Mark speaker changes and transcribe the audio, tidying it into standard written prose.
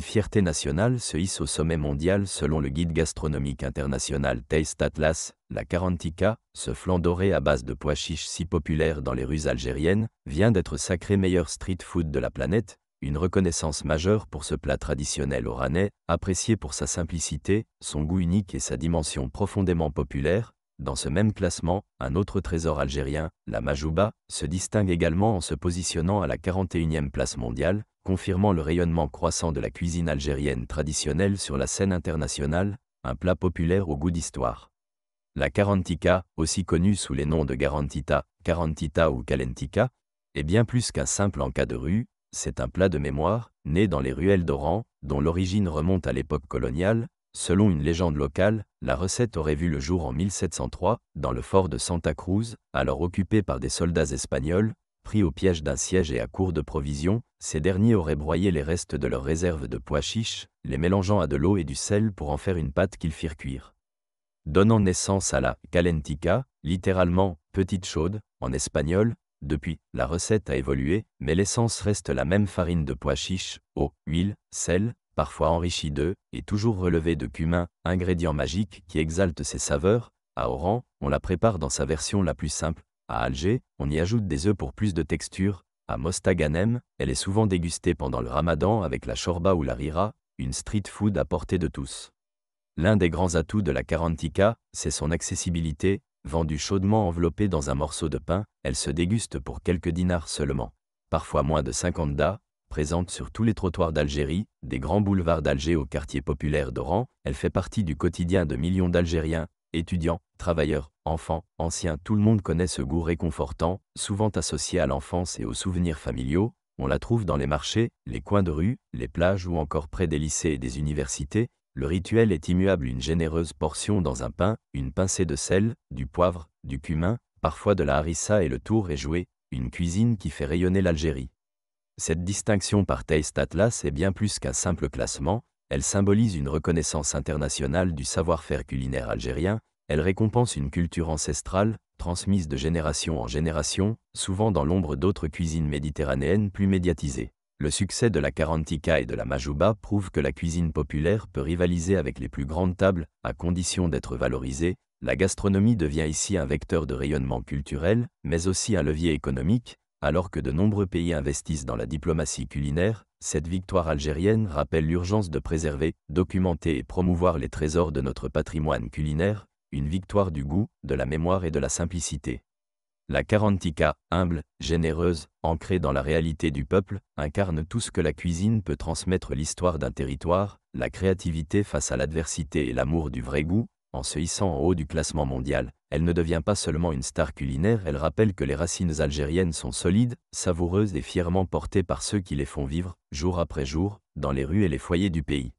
Speaker 1: fierté nationale se hisse au sommet mondial selon le guide gastronomique international Taste Atlas. La Karantika, ce flan doré à base de pois chiches si populaire dans les rues algériennes, vient d'être sacré meilleur street food de la planète, une reconnaissance majeure pour ce plat traditionnel oranais, apprécié pour sa simplicité, son goût unique et sa dimension profondément populaire. Dans ce même classement, un autre trésor algérien, la majouba, se distingue également en se positionnant à la 41e place mondiale, confirmant le rayonnement croissant de la cuisine algérienne traditionnelle sur la scène internationale, un plat populaire au goût d'histoire. La karantika, aussi connue sous les noms de garantita, karantita ou kalentika, est bien plus qu'un simple encas de rue, c'est un plat de mémoire, né dans les ruelles d'Oran, dont l'origine remonte à l'époque coloniale. Selon une légende locale, la recette aurait vu le jour en 1703, dans le fort de Santa Cruz, alors occupé par des soldats espagnols. Pris au piège d'un siège et à court de provisions, ces derniers auraient broyé les restes de leurs réserves de pois chiches, les mélangeant à de l'eau et du sel pour en faire une pâte qu'ils firent cuire. Donnant naissance à la kalentika, littéralement « petite chaude » en espagnol. Depuis, la recette a évolué, mais l'essence reste la même: farine de pois chiches, eau, huile, sel, parfois enrichie d'œufs, et toujours relevée de cumin, ingrédient magique qui exalte ses saveurs. À Oran, on la prépare dans sa version la plus simple. À Alger, on y ajoute des œufs pour plus de texture. À Mostaganem, elle est souvent dégustée pendant le ramadan avec la chorba ou la rira, une street food à portée de tous. L'un des grands atouts de la karantika, c'est son accessibilité. Vendue chaudement enveloppée dans un morceau de pain, elle se déguste pour quelques dinars seulement. Parfois moins de 50 DA, présente sur tous les trottoirs d'Algérie, des grands boulevards d'Alger au quartier populaire d'Oran, elle fait partie du quotidien de millions d'Algériens, étudiants, travailleurs, enfants, anciens. Tout le monde connaît ce goût réconfortant, souvent associé à l'enfance et aux souvenirs familiaux. On la trouve dans les marchés, les coins de rue, les plages ou encore près des lycées et des universités. Le rituel est immuable: une généreuse portion dans un pain, une pincée de sel, du poivre, du cumin, parfois de la harissa, et le tour est joué, une cuisine qui fait rayonner l'Algérie. Cette distinction par Taste Atlas est bien plus qu'un simple classement, elle symbolise une reconnaissance internationale du savoir-faire culinaire algérien, elle récompense une culture ancestrale, transmise de génération en génération, souvent dans l'ombre d'autres cuisines méditerranéennes plus médiatisées. Le succès de la karantika et de la majouba prouve que la cuisine populaire peut rivaliser avec les plus grandes tables, à condition d'être valorisée. La gastronomie devient ici un vecteur de rayonnement culturel, mais aussi un levier économique. Alors que de nombreux pays investissent dans la diplomatie culinaire, cette victoire algérienne rappelle l'urgence de préserver, documenter et promouvoir les trésors de notre patrimoine culinaire, une victoire du goût, de la mémoire et de la simplicité. La karantika, humble, généreuse, ancrée dans la réalité du peuple, incarne tout ce que la cuisine peut transmettre: l'histoire d'un territoire, la créativité face à l'adversité et l'amour du vrai goût. En se hissant en haut du classement mondial, elle ne devient pas seulement une star culinaire, elle rappelle que les racines algériennes sont solides, savoureuses et fièrement portées par ceux qui les font vivre, jour après jour, dans les rues et les foyers du pays.